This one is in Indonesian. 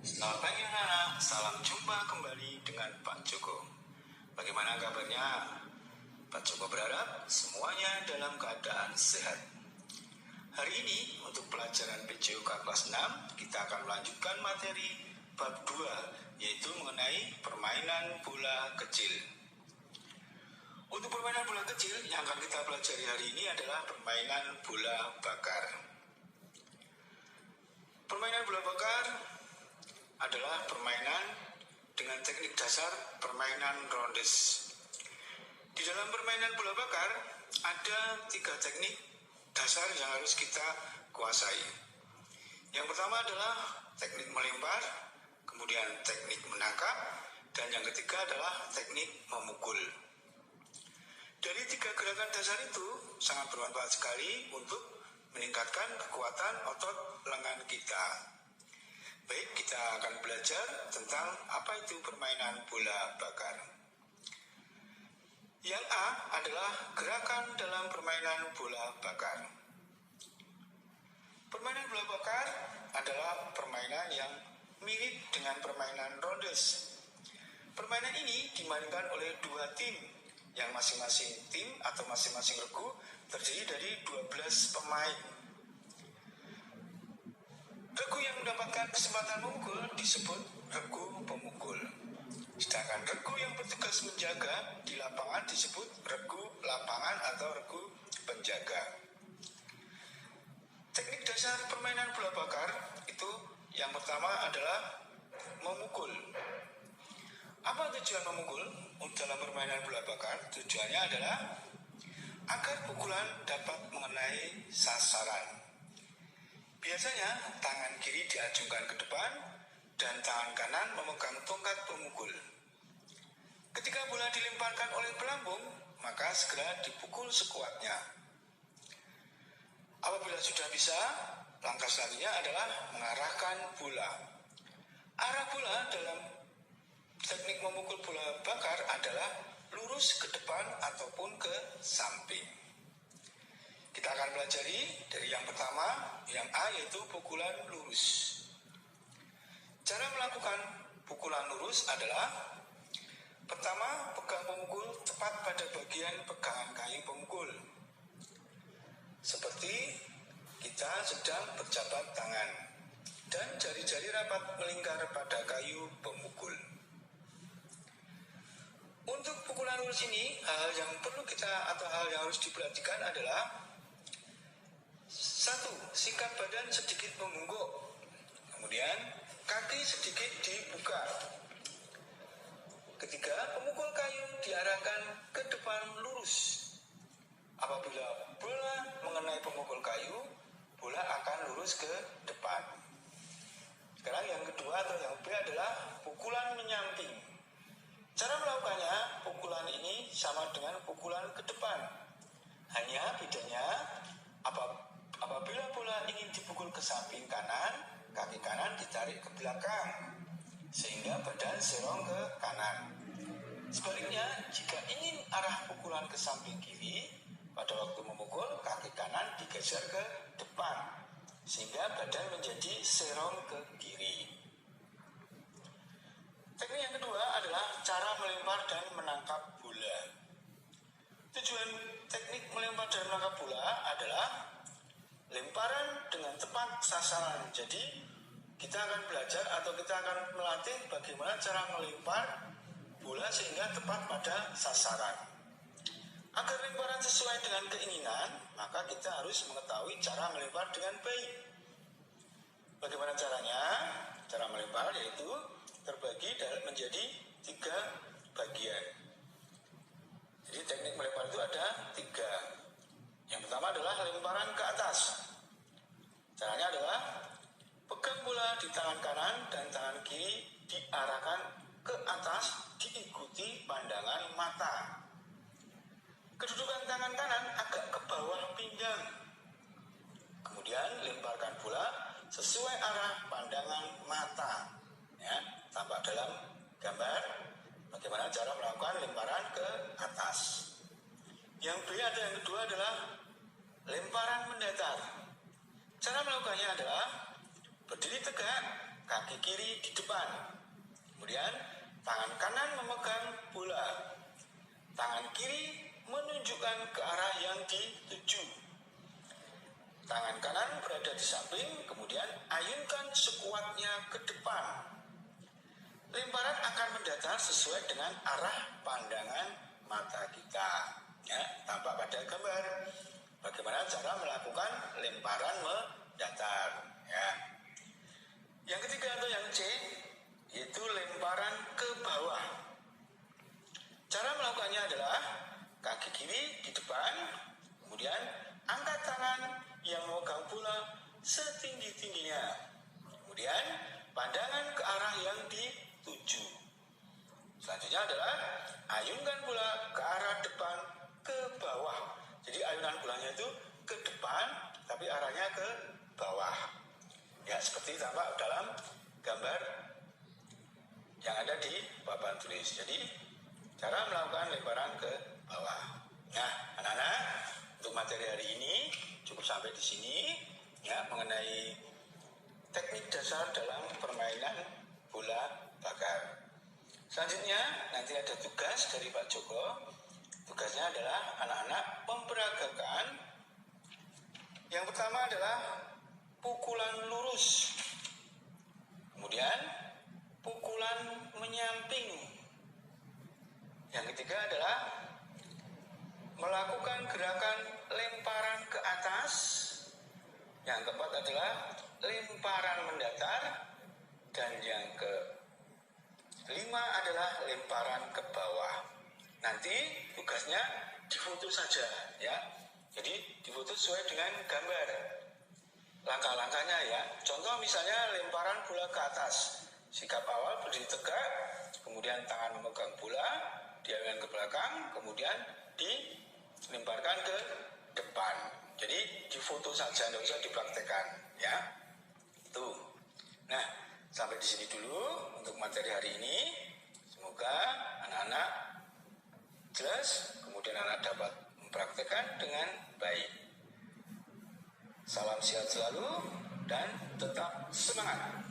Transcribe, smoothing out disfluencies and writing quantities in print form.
Selamat pagi anak-anak, salam jumpa kembali dengan Pak Joko. Bagaimana kabarnya? Pak Joko berharap semuanya dalam keadaan sehat. Hari ini untuk pelajaran PJOK kelas 6 kita akan melanjutkan materi bab 2, yaitu mengenai permainan bola kecil. Untuk permainan bola kecil yang akan kita pelajari hari ini adalah permainan bola bakar. Permainan bola bakar adalah permainan dengan teknik dasar permainan rondes. Di dalam permainan bola bakar ada 3 teknik dasar yang harus kita kuasai. Yang pertama adalah teknik melempar, kemudian teknik menangkap, dan yang ketiga adalah teknik memukul. Dari 3 gerakan dasar itu sangat bermanfaat sekali untuk meningkatkan kekuatan otot lengan kita. Baik, kita akan belajar tentang apa itu permainan bola bakar. Yang A adalah gerakan dalam permainan bola bakar. Permainan bola bakar adalah permainan yang mirip dengan permainan rondes. Permainan ini dimainkan oleh 2 tim, yang masing-masing tim atau masing-masing regu terdiri dari 12 pemain. Regu yang mendapatkan kesempatan memukul disebut regu pemukul. Sedangkan regu yang bertugas menjaga di lapangan disebut regu lapangan atau regu penjaga. Teknik dasar permainan bola bakar itu yang pertama adalah memukul. Apa tujuan memukul dalam permainan bola bakar? Tujuannya adalah agar pukulan dapat mengenai sasaran. Biasanya tangan kiri diacungkan ke depan dan tangan kanan memegang tongkat pemukul. Ketika bola dilemparkan oleh pelambung, maka segera dipukul sekuatnya. Apabila sudah bisa, langkah selanjutnya adalah mengarahkan bola. Arah bola dalam teknik memukul bola bakar adalah lurus ke depan ataupun ke samping. Kita akan pelajari dari yang pertama, yang A, yaitu pukulan lurus. Cara melakukan pukulan lurus adalah pertama, pegang pemukul tepat pada bagian pegangan kayu pemukul. Seperti kita sedang berjabat tangan dan jari-jari rapat melingkar pada kayu pemukul. Untuk pukulan lurus ini, hal yang perlu kita atau hal yang harus diperhatikan adalah 1. Sikap badan sedikit membungkuk. Kemudian kaki sedikit dibuka. Ketiga, pemukul kayu diarahkan ke depan lurus. Apabila bola mengenai pemukul kayu, bola akan lurus ke depan. Sekarang yang kedua atau yang B adalah pukulan menyamping. Cara melakukannya, pukulan ini sama dengan pukulan ke depan. Hanya bedanya, apabila bola ingin dipukul ke samping kanan, kaki kanan ditarik ke belakang, sehingga badan serong ke kanan. Sebaliknya, jika ingin arah pukulan ke samping kiri, pada waktu memukul, kaki kanan digeser ke depan, sehingga badan menjadi serong ke kiri. Teknik yang kedua adalah cara melempar dan menangkap bola. Tujuan teknik melempar dan menangkap bola adalah lemparan dengan tepat sasaran. Jadi kita akan belajar atau kita akan melatih bagaimana cara melempar bola sehingga tepat pada sasaran. Agar lemparan sesuai dengan keinginan, maka kita harus mengetahui cara melempar dengan baik. Bagaimana caranya? Cara melempar yaitu terbagi menjadi 3 bagian. Jadi teknik melempar itu ada 3. Yang pertama adalah lemparan ke atas. Caranya adalah pegang bola di tangan kanan dan tangan kiri diarahkan ke atas diikuti pandangan mata. Kedudukan tangan kanan agak ke bawah pinggang. Kemudian lemparkan bola sesuai arah pandangan mata. Ya, tampak dalam gambar bagaimana cara melakukan lemparan ke atas. Yang B atau yang kedua adalah lemparan mendatar. Cara melakukannya adalah berdiri tegak, kaki kiri di depan. Kemudian tangan kanan memegang bola. Tangan kiri menunjukkan ke arah yang dituju. Tangan kanan berada di samping, kemudian ayunkan sekuatnya ke depan. Lemparan akan mendatar sesuai dengan arah pandangan mata kita. Ya, tampak pada gambar. Bagaimana cara melakukan lemparan mendatar. Ya. Yang ketiga atau yang C, yaitu lemparan ke bawah. Cara melakukannya adalah kaki kiri di depan, kemudian angkat tangan yang memegang bola setinggi-tingginya. Kemudian pandangan ke arah yang dituju. Selanjutnya adalah ayunkan bola ke arah depan ke bawah. Jadi ayunan bolanya itu ke depan, tapi arahnya ke bawah. Ya, seperti tampak dalam gambar yang ada di papan tulis. Jadi cara melakukan lemparan ke bawah. Nah, anak-anak, untuk materi hari ini cukup sampai di sini ya, mengenai teknik dasar dalam permainan bola bakar. Selanjutnya nanti ada tugas dari Pak Joko. Tugasnya adalah anak-anak memperagakan. Yang pertama adalah pukulan lurus. Kemudian pukulan menyamping. Yang ketiga adalah melakukan gerakan lemparan ke atas. Yang keempat adalah lemparan mendatar. Dan yang kelima adalah lemparan ke bawah. Nanti tugasnya difoto saja ya. Jadi difoto sesuai dengan gambar. Langkah-langkahnya ya. Contoh misalnya lemparan bola ke atas. Sikap awal berdiri tegak, kemudian tangan memegang bola, diarahkan ke belakang, kemudian dilemparkan ke depan. Jadi difoto saja, tidak usah dipraktekkan ya. Itu. Nah, sampai di sini dulu untuk materi hari ini. Semoga anak-anak jelas, kemudian anak dapat mempraktekkan dengan baik. Salam sehat selalu dan tetap semangat.